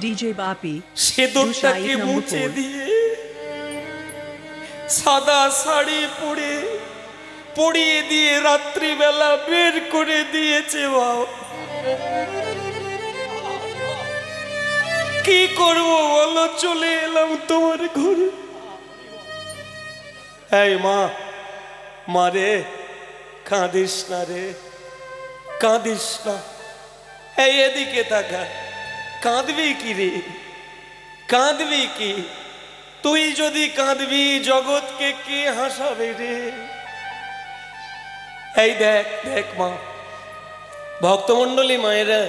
DJ Bapi সেদুরটাকে মুছে দিয়ে সাদা শাড়ি পরিয়ে দিয়ে রাত্রিবেলা বের করে দিয়েছে। বাবা কি করবো বলো, চলে এলাম তোমার ঘরে। এই মা রে, কাঁদিস না রে, কাঁদিস না। এই এদিকে তাকা, কাঁদবি কি রে, কাঁদবি কি? তুই যদি কাঁদবি জগৎকে কে হাসাবে রে? এই দেখ দেখ মা, ভক্তমণ্ডলী মায়েরা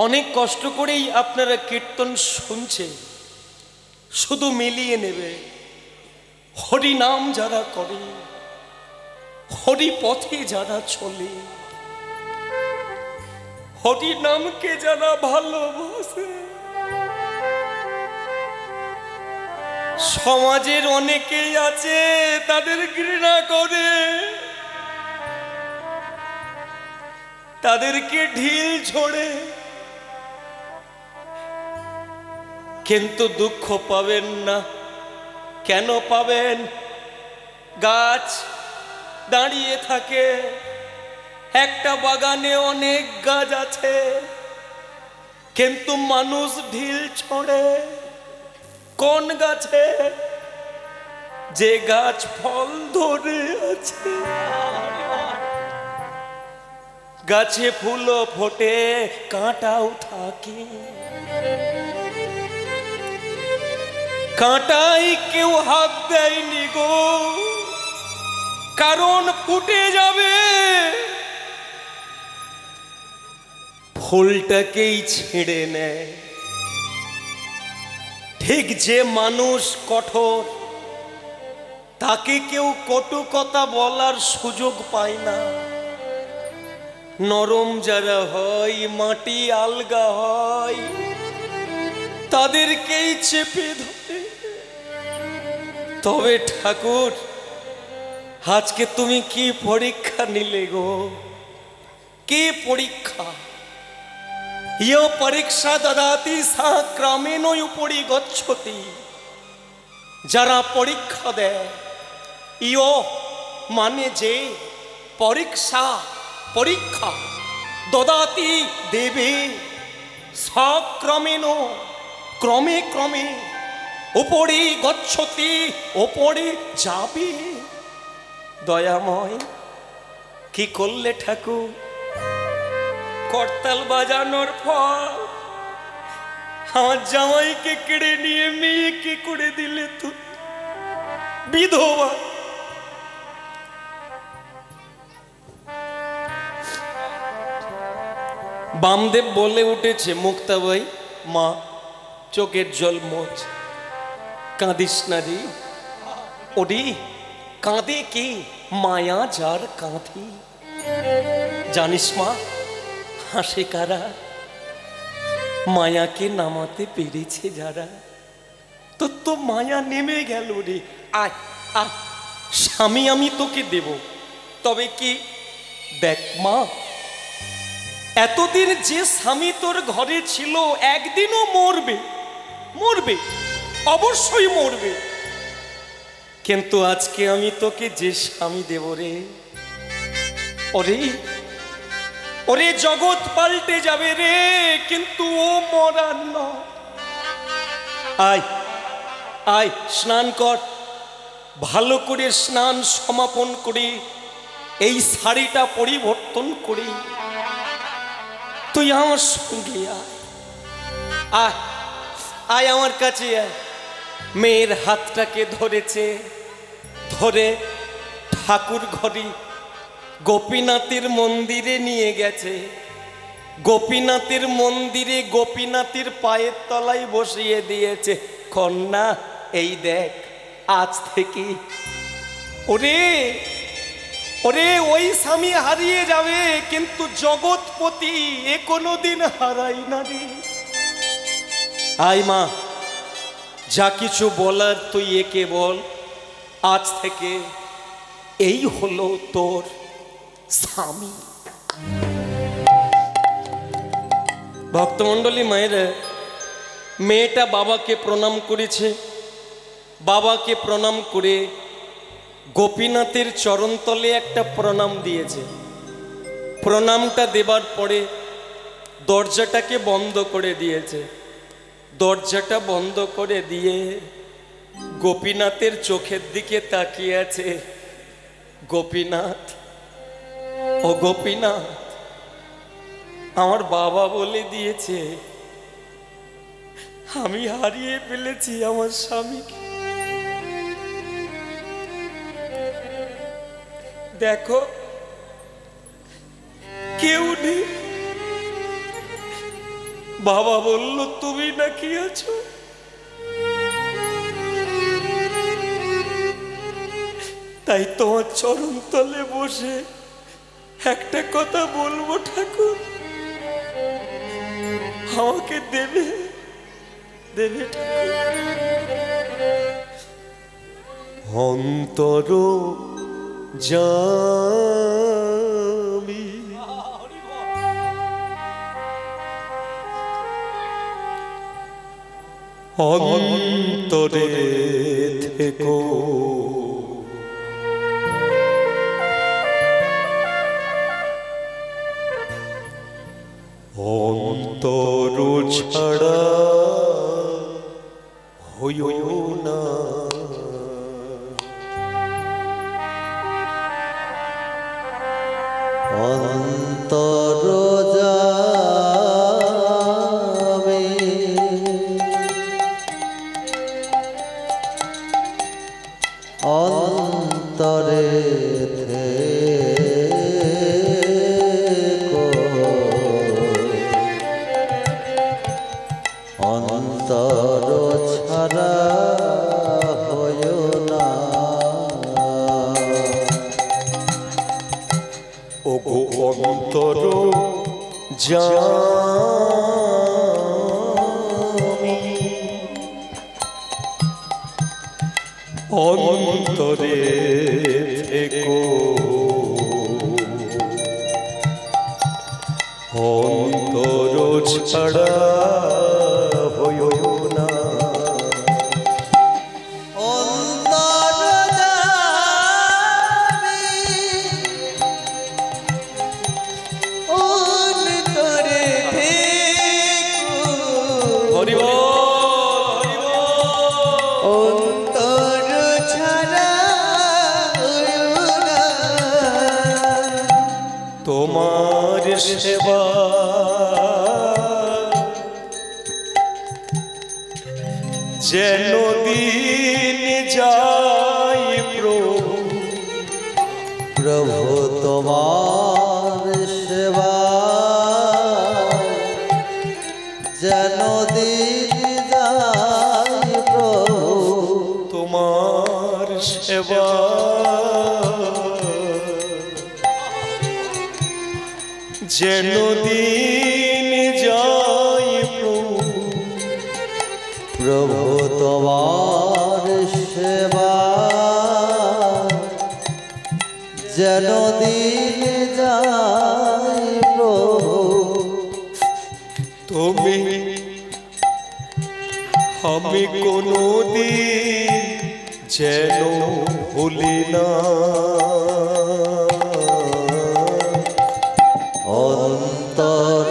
অনেক কষ্ট করেই আপনারা কীর্তন শুনছে, শুধু মিলিয়ে নেবে। হরি নাম যারা করে, হরি পথে যারা চলে, হরি নামকে যারা ভালোবাসে, সমাজের অনেকেই আছে তাদের ঘৃণা করে, তাদেরকে ঢিল ছোড়ে, কিন্তু দুঃখ পাবেন না। কেন পাবেন? গাছ দাঁড়িয়ে থাকে, একটা বাগানে অনেক গাছ আছে, কিন্তু মানুষ ঢিল ছোড়ে কোন গাছে? যে গাছ ফল ধরে আছে, গাছে ফুলও ফোটে, কাঁটাও থাকে, কাঁটাই কেউ হাত দেয়নি গো, কারণ ফুটে যাবে। ফুলটাকেই ছিঁড়ে নেয়। ঠিক যে মানুষ কঠোর, তাকে কেউ কটু কথা বলার সুযোগ পায় না। নরম যারা হয়, মাটি আলগা হয়, তাদেরকেই চেপে ধরে। তবে ঠাকুর, আজকে তুমি কি পরীক্ষা নিলে গো? কি পরীক্ষা? ইয় পরীক্ষা দদাতি সা ক্রমেণ উপরি গচ্ছতি। যারা পরীক্ষা দেয়, ইয় মানে যে, পরীক্ষা দদাতি দেবে, সক্রমেণ ক্রমে ক্রমে উপরি গচ্ছতি, উপরে যাবে। দয়াময়, কি করলে ঠাকুর? করতাল বাজানোর ফল আমার জামাইকে কেড়ে নিয়ে মেয়েকে করে দিলে তো বিধবা। বামদেব বলে উঠেছে, মুক্তাবাই মা চোখের জল মোছ, কাঁদিস না রে। ওরে কাঁদে কি? মায়া যার কাঁধে। জানিস মা, হাসে কারা? মায়াকে নামাতে পেরেছে যারা। তোর তো মায়া নেমে গেল রে। আয় আয়, স্বামী আমি তোকে দেব। তবে কি দেখ মা, এতদিন যে স্বামী তোর ঘরে ছিল, একদিনও মরবে, মরবে, অবশ্যই মরবে। কিন্তু আজকে আমি তোকে যে স্বামী দেব রে, ওরে জগৎ পাল্টে যাবে রে, কিন্তু ও মরার নয়। আয় আয়, স্নান কর, ভালো করে স্নান সমাপন করে এই শাড়িটা পরিবর্তন করে তুই আমার সঙ্গে আয়, আয় আমার কাছে আয়। মেয়ের হাতটাকে ধরেছে, ধরে ঠাকুর ঘরে গোপীনাথের মন্দিরে নিয়ে গেছে। গোপীনাথের মন্দিরে গোপীনাথের পায়ের তলায় বসিয়ে দিয়েছে। কন্যা, এই দেখ, আজ থেকে ওরে ওই স্বামী হারিয়ে যাবে, কিন্তু জগৎপতি এ কোনোদিন হারাই না রে। আয় মা, যা কিছু বলার তুই একে বল। আজ থেকে এই হলো তোর স্বামী। ভক্তমণ্ডলী মায়েরা, মেয়েটা বাবাকে প্রণাম করেছে। বাবাকে প্রণাম করে গোপীনাথের চরণতলে একটা প্রণাম দিয়েছে। প্রণামটা দেবার পরে দরজাটাকে বন্ধ করে দিয়েছে। দরজাটা বন্ধ করে দিয়ে গোপীনাথের চোখের দিকে তাকিয়ে আছে। গোপীনাথ, ও গোপীনাথ, আমার বাবা বলে দিয়েছে আমি হারিয়ে ফেলেছি আমার স্বামীকে। দেখো কেউ নেই। বাবা বলল তুমি নাকি আছো? তাই তোমার চরণ তলে বসে একটা কথা বলবো ঠাকুর, আমাকে দেবে দেবে অন্তর জামি অন্তরে থেকো অন্তর ছাড়া হইও না। অন্তর যাবে অন্তরে থেকো অন্তর ছাড়া হইও না। ওগো অন্তর জামি অন্তরে থেকো অন্তর ছাড়া হইও না। তোমার সেবা যেন দিন যাই প্রভু, প্রভু তোমার সেবা যেন দিন যাই প্রভু, তোমার সেবা যেন দিন যাই প্রভু, প্রভু তোমার সেবা যেন দিন যাই প্রভু। তুমি আমি কোনদিন যেন ভুলি না। অন্তর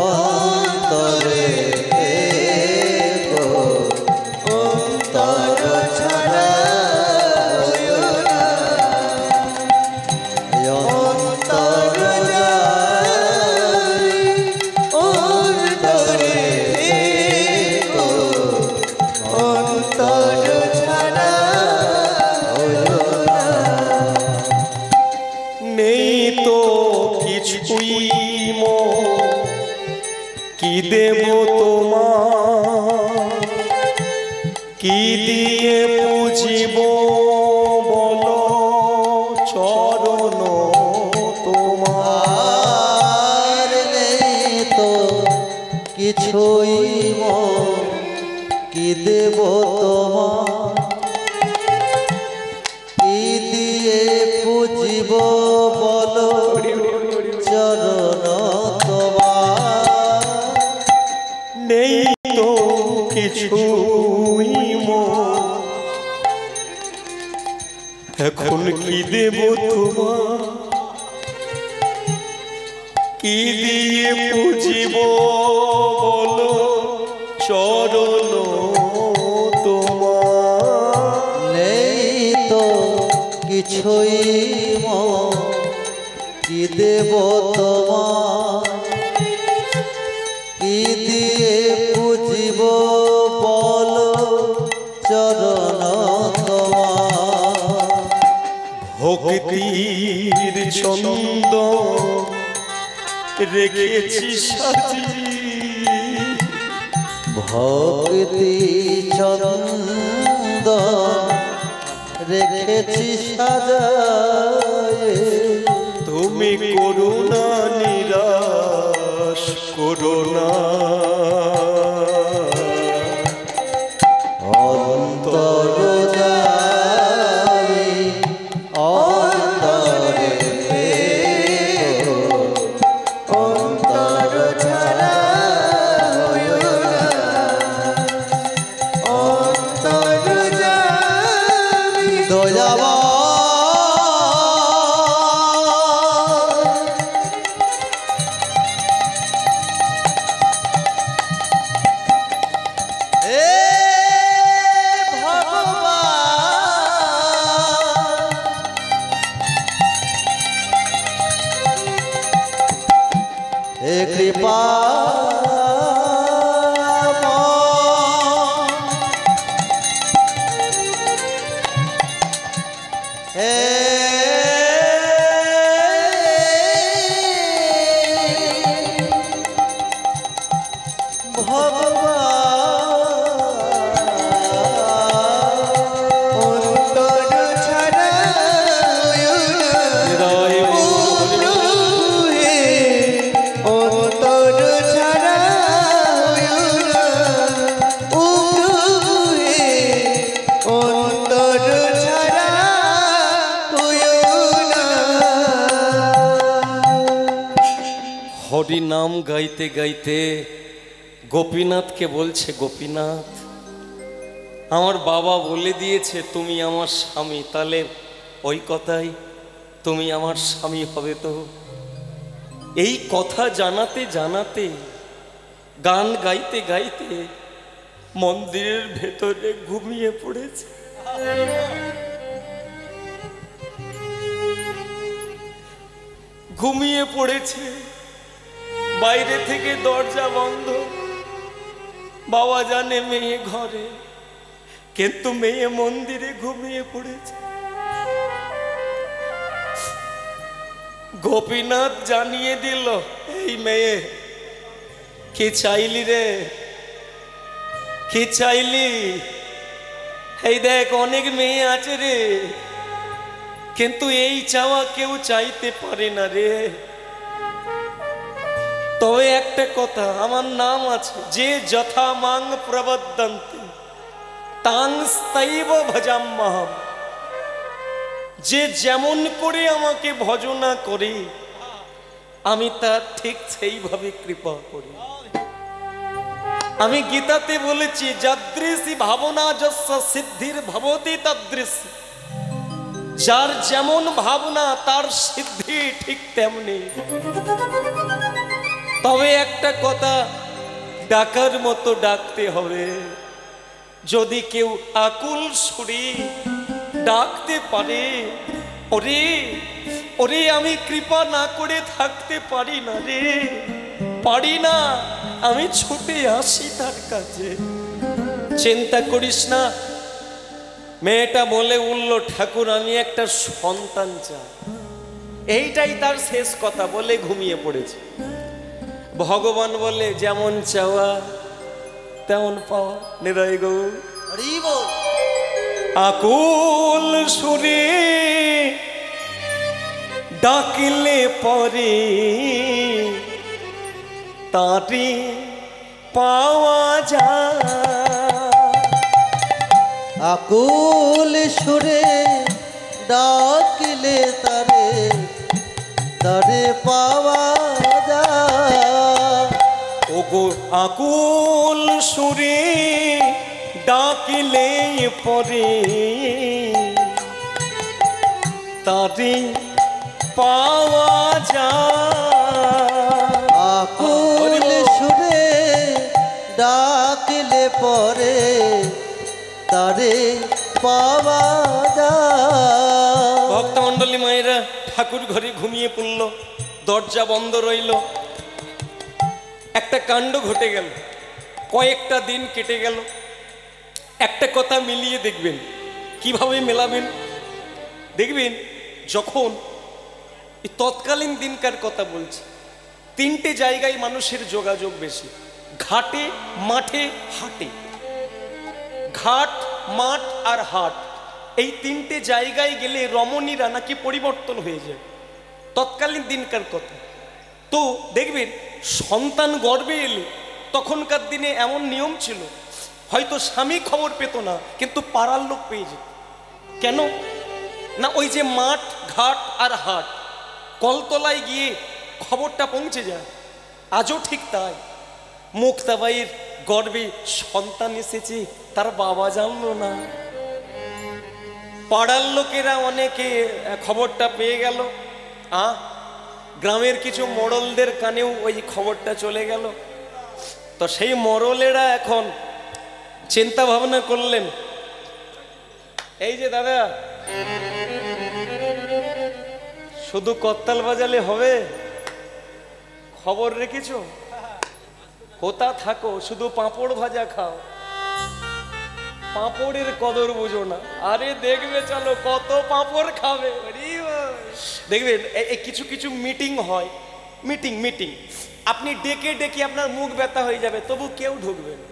অন্তরে থেকো অন্তর ছাড়া হইও না। অন্তর অন্তরে থেকো অন্তর ছাড়া হইও না। নেই তো কিছুই কি দেব তোমার, কি দিয়ে পুজিব বলো চরণ তোমার। নেই তো কিছুই কি দেব তোমার, কি দিয়ে পুজিব বলো চরণ চরণ তোমার নেই তো কিছুই মন, এখন কি দেব তোমার, কি দিয়ে পুজিব বলো চরণ তোমার। নেই তো কিছুই মন, কি দেব তোমার, কি দিয়ে পুজিব বলো চরণ তোমার। ভক্তির ছন্দ রেখেছি সাজিয়ে, ভক্তি চন্দ রেখেছি সাজায়ে, তুমি করুণা নিরাশ করুণা, অন্তর যাই অন্তরে থেকো, অন্তর ছাড়া হইও না, অন্তর যাই দয়াবা হে কৃপা হে হরি নাম গাইতে গাইতে গোপীনাথকে বলছে, গোপীনাথ আমার বাবা বলে দিয়েছে তুমি আমার স্বামী, তাহলে ওই কথাই তুমি আমার স্বামী হবে তো। এই কথা জানাতে জানাতে গান গাইতে গাইতে মন্দিরের ভেতরে ঘুমিয়ে পড়েছে। ঘুমিয়ে পড়েছে, বাইরে থেকে দরজা বন্ধ, বাবা জানে মেয়ে ঘরে, কিন্তু মেয়ে মন্দিরে ঘুমিয়ে পড়েছে। গোপীনাথ জানিয়ে দিল, এই মেয়ে কি চাইলি রে, কি চাইলি? এই দেখ অনেক মেয়ে আছে রে, কিন্তু এই চাওয়া কেউ চাইতে পারে না রে। তবে একটা কথা, আমার নাম আছে, যে যথা মাং প্রবদন্তি তাং স্থাইব ভজাম্যহম, যে যেমন করে আমাকে ভজনা করে আমি তার ঠিক সেইভাবে কৃপা করি। আমি গীতাতে বলেছি, যাদৃশী ভাবনা যস্য সিদ্ধির ভবতি তাদৃশী, যার যেমন ভাবনা তার সিদ্ধি ঠিক তেমনি। তবে একটা কথা, ডাকার মতো ডাকতে হবে। যদি কেউ আকুল সুরে ডাকতে পারে, ওরে ওরে আমি কৃপা না করে থাকতে পারি না রে, পারি না, আমি ছুটে আসি তার কাছে। চিন্তা করিস না। মেয়েটা বলে উঠল, ঠাকুর আমি একটা সন্তান চাই। এইটাই তার শেষ কথা বলে ঘুমিয়ে পড়েছে। ভগবান বলে, যেমন চাওয়া তেমন পাওয়া। নিরয় গৌর আকুল সুরে ডাকলে পরে তারি পাওয়া যায়। আকুল সুরে ডাকলে তারে তরে পাওয়া যায়। ওগো আকুল সুরে ডাকিলে পরে তারে পাওয়া যায়। আকুল সুরে ডাকিলে পরে তারে পাওয়া যায়। ভক্তমণ্ডলী মায়েরা, ঠাকুর ঘরে ঘুমিয়ে পড়ল, দরজা বন্ধ রইল। একটা কাণ্ড ঘটে গেল, কয়েকটা দিন কেটে গেল। একটা কথা মিলিয়ে দেখবেন, কিভাবে মেলাবেন দেখবেন। যখন এই তৎকালীন দিনকার কথা বলছি, তিনটে জায়গায় মানুষের যোগাযোগ বেশি, ঘাটে, মাঠে, হাটে। ঘাট, মাঠ আর হাট, এই তিনটে জায়গায় গেলে রমণীরা নাকি পরিবর্তন হয়ে যায়, তৎকালীন দিনকার কথা। তো দেখবেন সন্তান গর্ভে এলে তখনকার দিনে এমন নিয়ম ছিল, হয়তো স্বামী খবর পেত না কিন্তু পাড়ার লোক পেয়ে যেত। কেন না, ওই যে মাঠ, ঘাট আর হাট, কলতলায় গিয়ে খবরটা পৌঁছে যায়। আজও ঠিক তাই। মুক্তাবাইয়ের গর্ভে সন্তান এসেছে, তার বাবা জানলো না। পাড়ার লোকেরা অনেকে খবরটা পেয়ে গেল, গ্রামের কিছু মোড়লদের কানেও ওই খবরটা চলে গেল। তো সেই মোড়লেরা এখন চিন্তা ভাবনা করলেন, এই যে দাদা, শুধু করতাল বাজালে হবে? খবর রেখেছ? কোথা থাকো, শুধু পাঁপড় ভাজা খাও, পাঁপড়ের কদর বুঝো না। আরে দেখবে চলো কত পাঁপড় খাবে। দেখবেন এই কিছু কিছু মিটিং হয়, মিটিং আপনি ডেকে ডেকে আপনার মুখ ব্যথা হয়ে যাবে, তবু কেউ ঢুকবে না।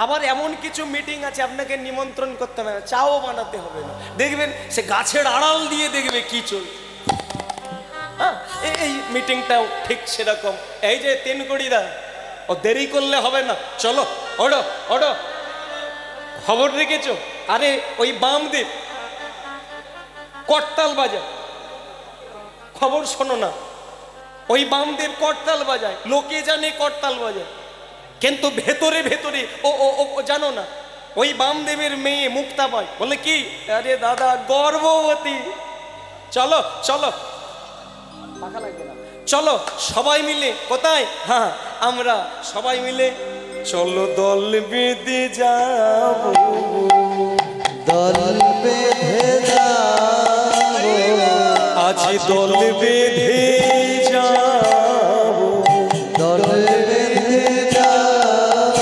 আবার এমন কিছু মিটিং আছে আপনাকে নিমন্ত্রণ করতে হবে না, চাও বানাতে হবে না, দেখবেন সে গাছের আড়াল দিয়ে দেখবে কি চলছে। হ্যাঁ, এই মিটিংটাও ঠিক সেরকম। এই যে তিনকড়িদা, ও দেরি করলে হবে না, চলো ওড়ো ওড়ো, খবর রেখেছো? আরে ওই বামদেব করতাল বাজায়, খবর শোনো না। ওই বামদেব করতাল বাজায়, লোকে জানে করতাল বাজায়, কিন্তু ভেতরে ভেতরে ও ও ও জানো না। ওই বামদেবের মেয়ে মুক্তাবাই বলে কি, আরে দাদা গর্ভবতী, চলো চলো, পাখা লাগবে না, চলো সবাই মিলে। কোথায়? হ্যাঁ, আমরা সবাই মিলে চলো দল বেঁধে যাব, দল বেঁধে যাব, আজ দল বেঁধে যাব, দল বেঁধে যাব,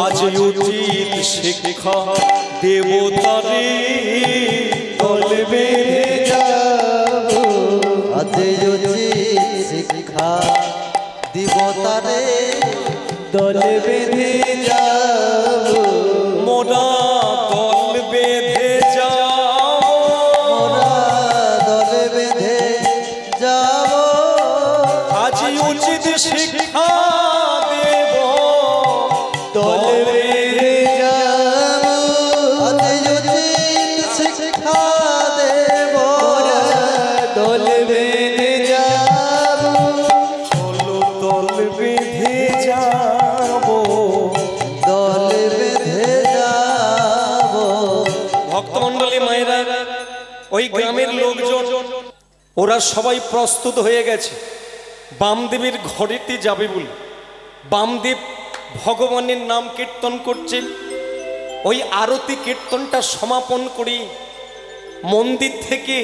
আজ উচিত শিক্ষা দেব তারে, দল বেঁধে যাব, আজ উচিত শিক্ষা দিব তারে, দল বেঁধে যাব, মোরা দল বেঁধে যাব, মোরা দল বেঁধে যাব, আজ উচিত শিক্ষা দেব, দল বেঁধে যাব, আজ উচিত শিক্ষা দেব, দল বেঁধে যাব, চলো দল বেঁধে যাব, দল বেঁধে যাব। ভক্তমণ্ডলী মায়েরা, ওই গ্রামের লোকজন ওরা সবাই প্রস্তুত হয়ে গেছে বামদেবের ঘরেতে যাবে বলে। বামদেব ভগবানের নাম কীর্তন করছেন। ওই আরতি কীর্তনটা সমাপন করে মন্দির থেকে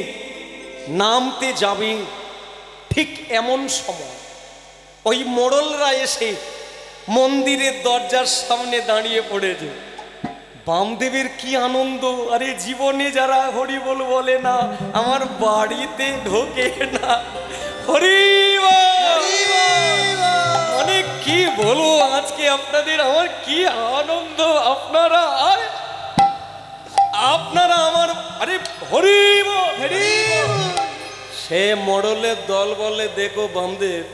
নামতে যাবে, ঠিক এমন সময় ওই মোড়লরা এসে মন্দিরের দরজার সামনে দাঁড়িয়ে পড়েছে। বামদেবের কি আনন্দ! আরে জীবনে যারা হরি বল বলে না, আমার বাড়িতে ঢোকে না। হরি মানে কি বলবো আজকে আপনাদের, আমার কি আনন্দ! আপনারা আমার, আরে হরি সে মোড়লের দল বলে, দেখো বামদেব,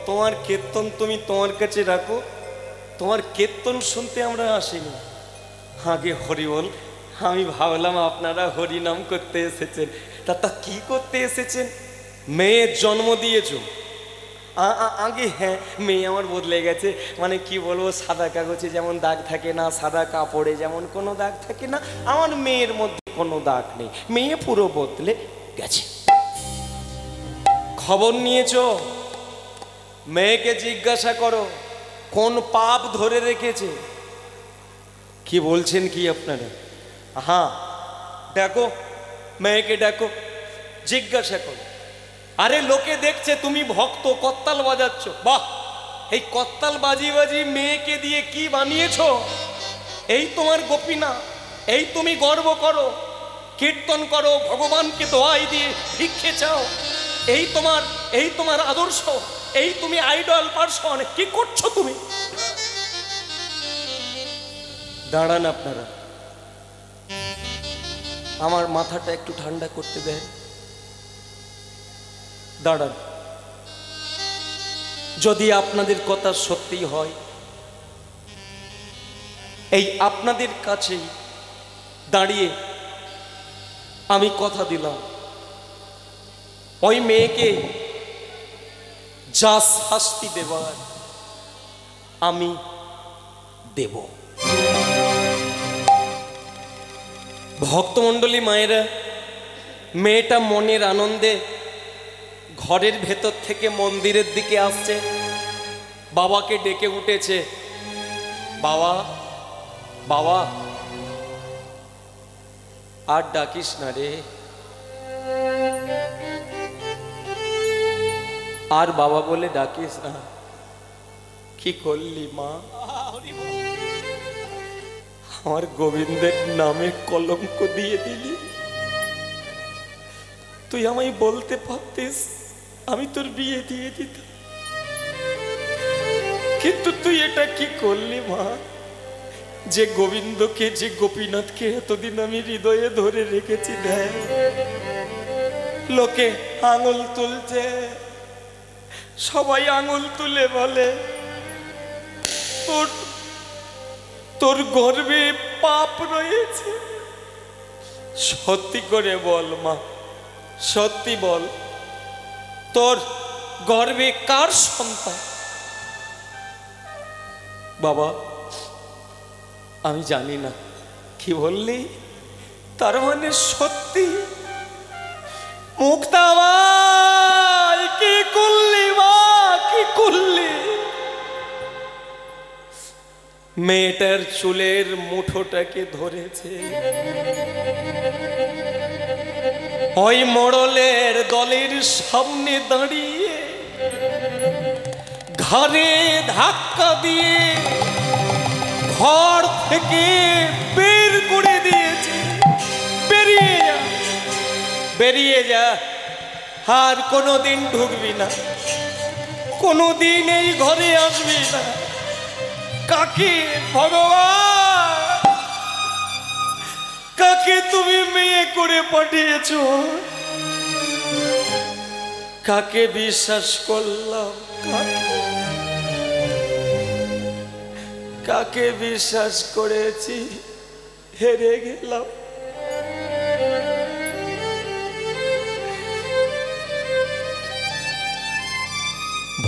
তোমার কীর্তন তুমি তোমার কাছে রাখো, তোমার কীর্তন শুনতে আমরা আসিনি। আগে হরি বল, আমি ভাবলাম আপনারা হরি নাম করতে এসেছেন। তা কি করতে এসেছেন? মেয়ের জন্ম দিয়েছ। আগে হ্যাঁ মেয়ে আমার বদলে গেছে, মানে কি বলবো, সাদা কাগজে যেমন দাগ থাকে না, সাদা কাপড়ে যেমন কোনো দাগ থাকে না, আমার মেয়ের মধ্যে কোনো দাগ নেই, মেয়ে পুরো বদলে গেছে। খবর নিয়েছ? মেয়েকে জিজ্ঞাসা করো কোন পাপ ধরে রেখেছে। কি বলছেন কি আপনারা? হ্যাঁ দেখো, মেয়েকে দেখো, জিজ্ঞাসা করো। আরে লোকে দেখছে তুমি ভক্ত, করতাল বাজাচ্ছ, বাহ, এই করতাল বাজি বাজি মেয়েকে দিয়ে কি বানিয়েছ? এই তোমার গোপীনা, এই তুমি গর্ব করো, কীর্তন করো, ভগবানকে দোয়াই দিয়ে ভিক্ষে চাও, এই তোমার আদর্শ, এই তুমি আইডল পার্সন, কি করছো তুমি? দাঁড়ান আপনারা, আমার মাথাটা একটু ঠান্ডা করতে দেন, দাঁড়ান। যদি আপনাদের কথা সত্যি হয়, এই আপনাদের কাছেই দাঁড়িয়ে আমি কথা দিলাম, ওই মেয়েকে যা শাস্তি দেবার আমি দেব। ভক্তমণ্ডলী মায়েরা, মেয়েটা মনের আনন্দে ঘরের ভেতর থেকে মন্দিরের দিকে আসছে, বাবাকে ডেকে উঠেছে, বাবা বাবা আর ডাকিস না রে, আর বাবা বলে ডাকিস না। কি করলি মা? আমার গোবিন্দের নামে কলঙ্ক দিয়ে দিলি। তুই আমায় বলতে পারতিস, আমি তোর বিয়ে দিয়ে দিতাম, কিন্তু তুই এটা কি করলি মা? যে গোবিন্দকে, যে গোপীনাথকে এতদিন আমি হৃদয়ে ধরে রেখেছি, দেখ লোকে আঙুল তুলছে, সবাই আঙুল তুলে বলে তোর গর্ভে পাপ রয়েছে। সত্যি করে বল মা, সত্যি বল, তোর গর্ভে কার সন্তান? বাবা আমি জানি না। কি বললি? তার মানে সত্যি? মুক্তা ভাই কি করলি মা, কি করলি? মেয়েটার চুলের মুঠোটাকে ধরেছে, ওই মোড়লের দলের সামনে দাঁড়িয়ে ঘাড়ে ধাক্কা দিয়ে ঘর থেকে বের করে দিয়েছে। বেরিয়ে যা, বেরিয়ে যা, আর কোনোদিন ঢুকবি না, কোনোদিন এই ঘরে আসবি না। কাকে ভগবান, কাকে তুমি মেয়ে করে পাঠিয়েছ? কাকে বিশ্বাস করলাম, কাকে বিশ্বাস করেছি, হেরে গেলাম।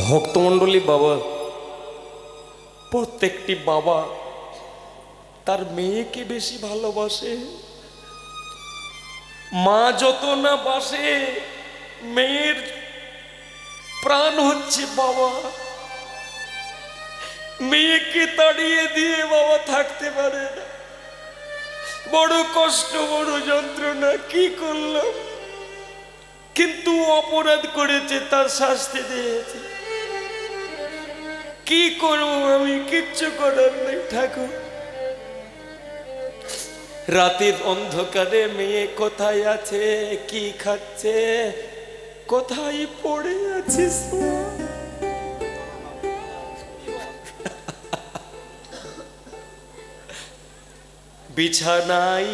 ভক্তমণ্ডলী বাবা, প্রত্যেকটি বাবা তার মেয়েকে বেশি ভালোবাসে। মা যত না বাসে, মেয়ের প্রাণ হচ্ছে বাবা। মেয়েকে তাড়িয়ে দিয়ে বাবা থাকতে পারে না, বড় কষ্ট, বড় যন্ত্রণা। কি করলাম? কিন্তু অপরাধ করেছে, তার শাস্তি দিয়েছে। কি করবো আমি? কিচ্ছু করার নেই ঠাকুর। রাতের অন্ধকারে মেয়ে কোথায় আছে, কি খাচ্ছে, কোথায় পড়ে আছিস? বিছানায়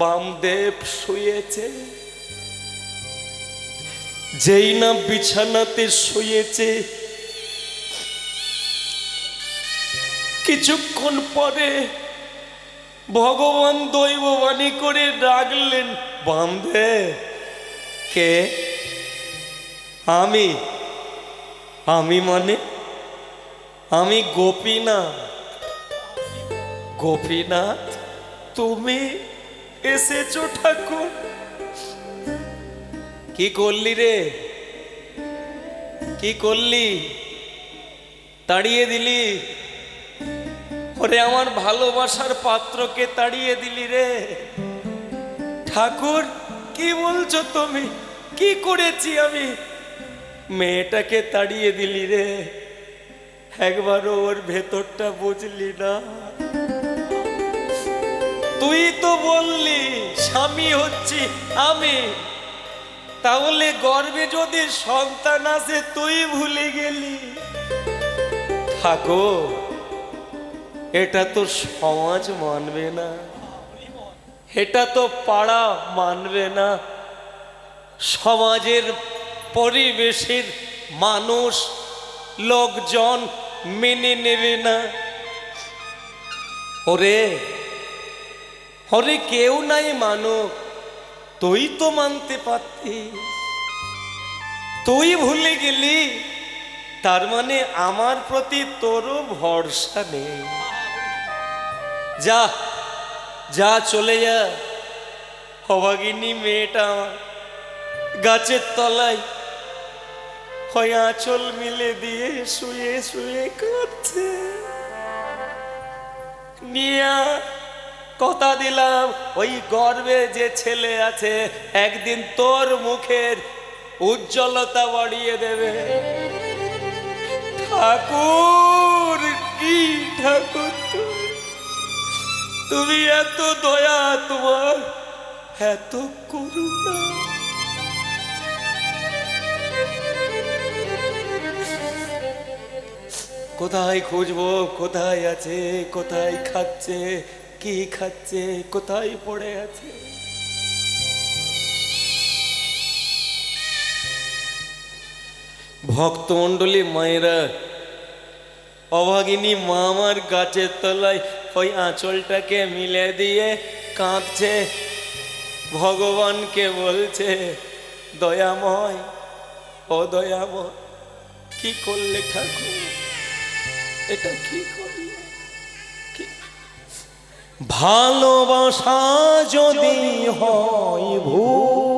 বামদেব শুয়েছে। যেই না বিছানাতে শুয়েছে, কিছুক্ষণ পরে ভগবান দৈববাণী করে ডাকলেন, বামদেব। কে? আমি আমি মানে আমি গোপীনাথ। গোপীনাথ তুমি এসেছো ঠাকুর? কি করলি রে? কি করলি? তাড়িয়ে দিলি? ওরে আমার ভালোবাসার পাত্রকে তাড়িয়ে দিলি রে ঠাকুর। কি বলছো তুমি? কি করেছি আমি? মেয়েটাকে তাড়িয়ে দিলি রে, একবারও ওর ভেতরটা বুঝলি না। তুই তো বললি স্বামী হচ্ছি আমি, তাহলে গর্ভে যদি সন্তান আছে তুই ভুলে গেলি। ঠাকুর এটা তো সমাজ মানবে না, এটা তো পাড়া মানবে না, সমাজের পরিবেশের মানুষ লোকজন মেনে নেবে না। ওরে ওরে কেউ নাই মানুষ, তুই তো মানতে পারতিস, তুই ভুলে গেলি। তার মানে আমার প্রতি তোরও ভরসা নেই। যা যা চলে যা। অভাগিনী মেয়েটা গাছের তলায় হয় আঁচল মিলে দিয়ে শুয়ে শুয়ে কাঁদছে। নিয়া কথা দিলাম ওই গর্ভে যে ছেলে আছে একদিন তোর মুখের উজ্জ্বলতা বাড়িয়ে দেবে। ঠাকুর কি ঠাকুর তুমি এত দয়া, তোমার এত করুণা। কোথায় খুঁজবো? কোথায় আছে? কোথায় খাচ্ছে? কি খাচ্ছে? কোথায় পড়ে আছে? ভক্তমণ্ডলী মায়েরা, অভাগিনী মা আমার গাছের তলায় ওই আঁচলটাকে মিলে দিয়ে কাঁদছে, ভগবানকে বলছে দয়াময় ও দয়াময় কি করলে ঠাকুর? এটা কি করলে? ভালোবাসা যদি হয় ভুল,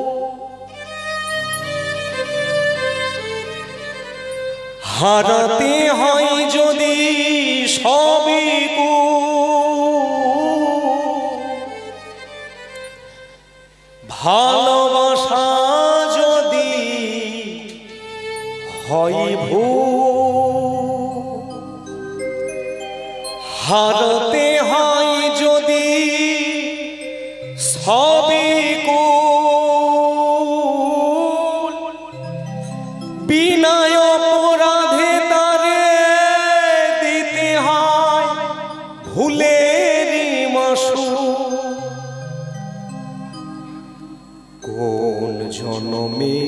হারাতে হয় যদি সবই ভালোবাসা যদি হয় ভুল, হারাতে হয় যদি সবই বিনয় অপরাধে তারে দিতে হয় ভুলেরই মাসুল। কোন জনমে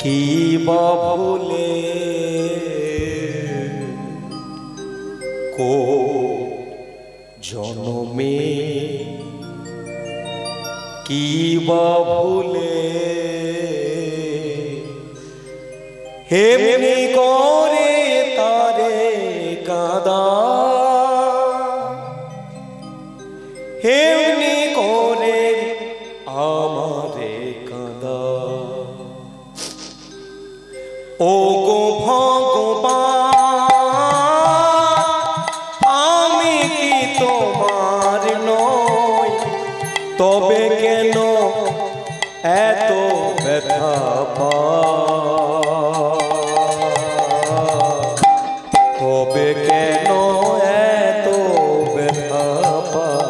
কি বা ভুলে, কোন জনমে কি বা ভুলে, এমনি করে তারে কাঁদা, এমনি করে আমারে কাঁদা। ও গো ভগবান আমি কি তোমার নই, তবে কেন এত ব্যথা পাই, তবে কেন এত ব্যথা পাই।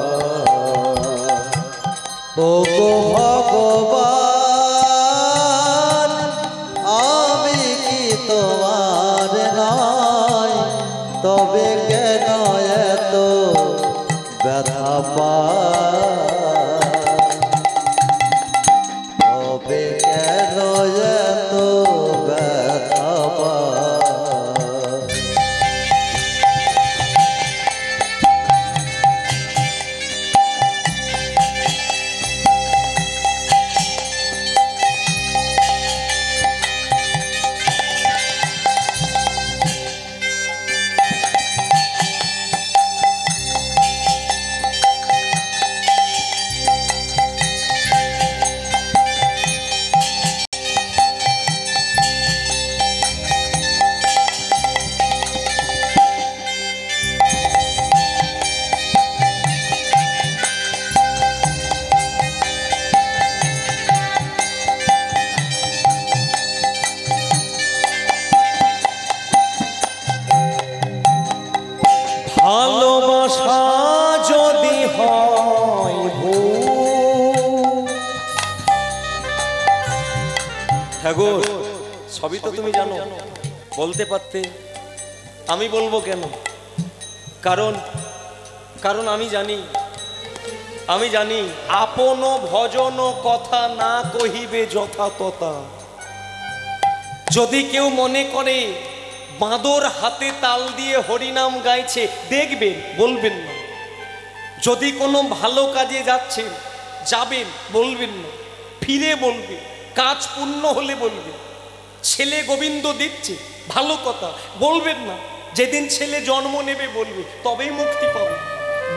ও গো ভগবান আমি কি তোমার নয়, তবে কেন এত ব্যথা পাই, তবে কেন এত ব্যথা পাই। ঠাকুর সবই তো তুমি জানো, বলতে পারতে, আমি বলবো কেন? কারণ কারণ আমি জানি আপন ভজন কথা না কহিবে যথা তথা। যদি কেউ মনে করে বাঁদর হাতে তাল দিয়ে হরিনাম গাইছে, দেখবেন, বলবেন না। যদি কোনো ভালো কাজে যাবেন, বলবেন না, ফিরে বলবে, কাজ পূর্ণ হলে বলবে। ছেলে গোবিন্দ দিচ্ছে, ভালো কথা, বলবেন না। যেদিন ছেলে জন্ম নেবে বলবে, তবেই মুক্তি পাবে।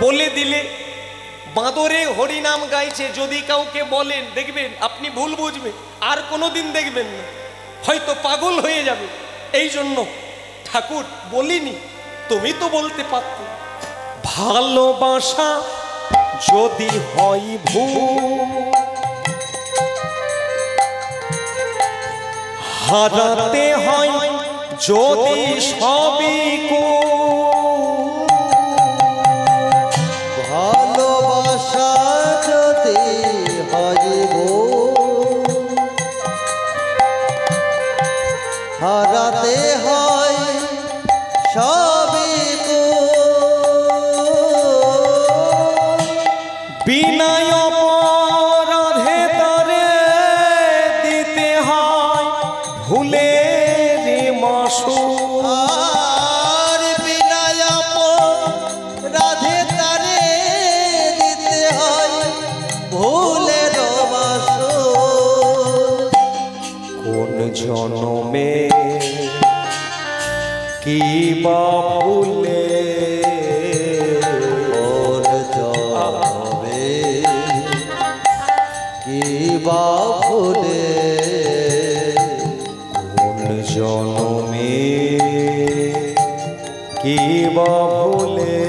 বলে দিলে বাঁদরে হরিনাম গাইছে যদি কাউকে বলেন, দেখবেন আপনি ভুল বুঝবেন, আর কোনোদিন দেখবেন না, হয়তো পাগল হয়ে যাবে। এই জন্য ঠাকুর বলিনি, তুমি তো বলতে পারতে। ভালোবাসা যদি হয় ভুল, হারাতে হয় যদি সবই ভালোবাসা যদি হইব, হারাতে হয় সবই বিনয় অপরাধে তারে দিতে হয় ভুলের মাসুল। আর বিনয় অপরাধে তারে দিতে হয় ভুলের মাসুল। কোন জনমে কি বা ভুলে, বা ভুলে, কোন জনমে কি বা ভুলে,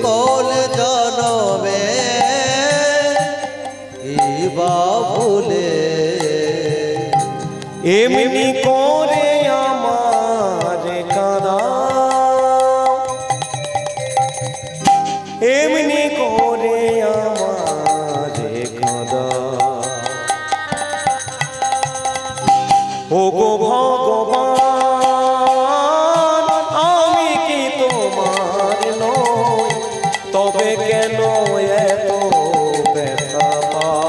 কোন জনমে কি বা ভুলে, এমনি করে আমার কাঁদা, এমনি করে আমার কাঁদা। ও গো ভগবান, আমি কি তোমার নই, তবে কেন এত ব্যথা পাই,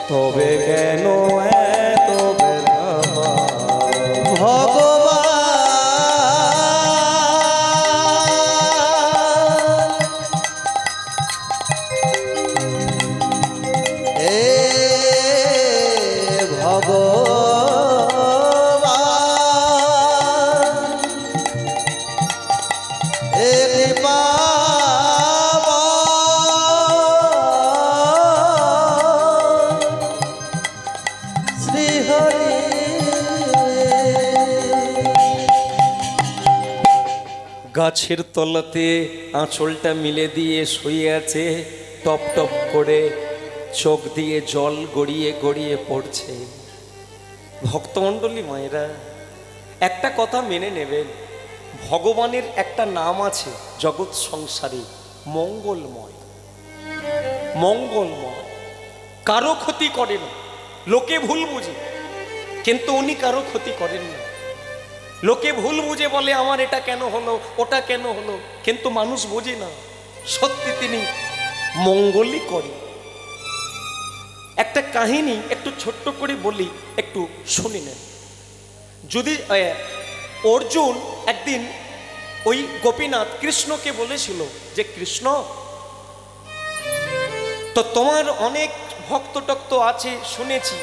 তবে কেন এত ব্যথা পাই? ভগবান এ ভগবান এ কৃপা শ্রীহরি। গাছের তলাতে আঁচলটা মিলে দিয়ে শুয়ে আছে, টপ টপ করে চোখ দিয়ে জল গড়িয়ে গড়িয়ে পড়ছে। ভক্তমণ্ডলী মায়েরা, একটা কথা মেনে নেবেন, ভগবানের একটা নাম আছে জগৎ সংসারে, মঙ্গলময়। মঙ্গলময়, কারো ক্ষতি করে না। লোকে ভুল বুঝে, কিন্তু উনি কারো ক্ষতি করেন না। লোকে ভুল বুঝে বলে আমার এটা কেন হলো, ওটা কেন হলো, কিন্তু মানুষ বোঝে না সত্যি তিনি মঙ্গলই করেন। একটা কাহিনী একটু ছোট্ট করে বলি, একটু শুনে নেন। যদি অর্জুন একদিন ওই গোপীনাথ কৃষ্ণকে বলেছিল যে কৃষ্ণ, তো তোমার অনেক ভক্ত টক্ত আছে শুনেছি,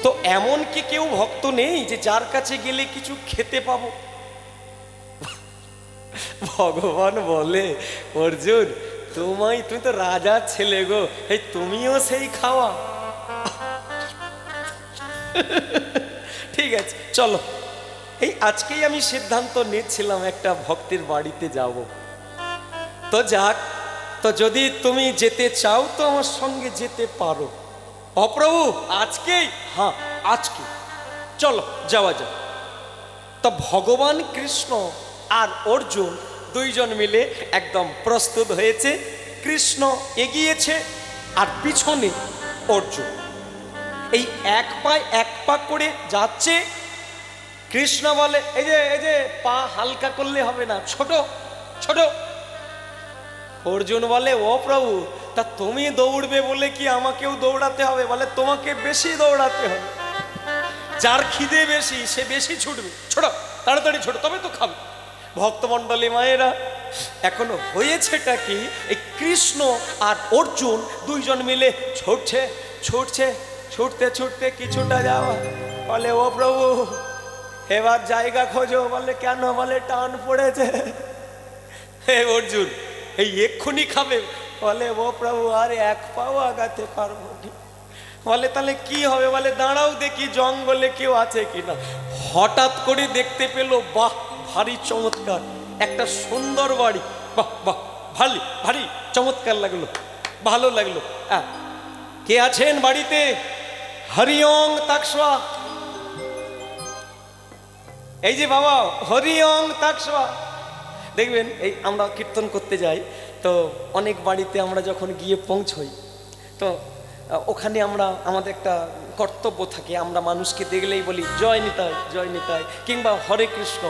তো এমন কি কেউ ভক্ত নেই যে যার কাছে গেলে কিছু খেতে পাবো? ভগবান বলে, অর্জুন তুমি তো রাজার ছেলে গো, এই তুমিও সেই খাওয়া। ঠিক আছে চলো, এই আজকেই আমি সিদ্ধান্ত নিচ্ছিলাম একটা ভক্তের বাড়িতে যাব। তো যাক, তো যদি তুমি যেতে চাও তো আমার সঙ্গে যেতে পারো। অপ্রভু আজকেই? হ্যাঁ আজকে, চলো যাওয়া যাক। তো ভগবান কৃষ্ণ আর অর্জুন দুইজন মিলে একদম প্রস্তুত হয়েছে। কৃষ্ণ এগিয়েছে আর পিছনে অর্জুন। এই এক পায়ে এক পা করে যাচ্ছে। কৃষ্ণ বলে এই যে পা হালকা করলে হবে না, ছোট ছোট। অর্জুন বলে ও প্রভু, তা তুমি দৌড়বে বলে কি আমাকেও দৌড়াতে হবে? বলে তোমাকে বেশি দৌড়াতে হবে, যার খিদে বেশি সে বেশি ছুটবে, ছোট তাড়াতাড়ি ছোট, তবে তো খাবে। ভক্তমণ্ডলী মায়েরা, এখনো হয়েছেটা কি, এই কৃষ্ণ আর অর্জুন দুইজন মিলে ছুটছে ছুটছে, ছুটতে ছুটতে কিছুটা যাওয়া। বলে ও প্রভু এবার জায়গা খোঁজো। বলে কেন? বলে টান পড়েছে। হে অর্জুন এই এক্ষুনি খাবে? বলে ও প্রভু আর এক পাও আগাতে পারবো না। বলে তাহলে কি হবে? বলে দাঁড়াও দেখি জঙ্গলে কেউ আছে কিনা। হঠাৎ করে দেখতে পেল, বাহ ভারী চমৎকার একটা সুন্দর বাড়ি। বাহ বাহ ভারী ভারী চমৎকার লাগলো, ভালো লাগলো। কে আছেন বাড়িতে? হরি ওং তাকসা। এই যে বাবা হরি ওং তাকসা। দেখবেন এই আমরা কীর্তন করতে যাই তো অনেক বাড়িতে আমরা যখন গিয়ে পৌঁছই তো ওখানে আমরা আমাদের একটা কর্তব্য থাকে, আমরা মানুষকে দেখলেই বলি জয় নিতাই জয় নিতাই, কিংবা হরে কৃষ্ণ।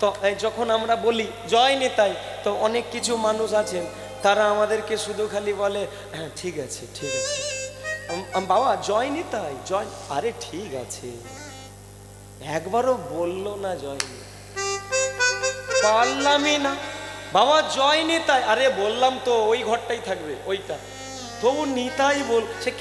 তো যখন আমরা বলি জয় নিতাই তো অনেক কিছু মানুষ আছেন তারা আমাদেরকে শুধু খালি বলে হ্যাঁ ঠিক আছে ঠিক আছে বাবা জয় নিতাই জয়। আরে ঠিক আছে, একবারও বললো না জয় নিতাই, পারলামই না। বাবা জয় নিতাই, আরে বললাম তো ওই ঘরটাই থাকবে ওইটা, তবু নিতাই বল। সে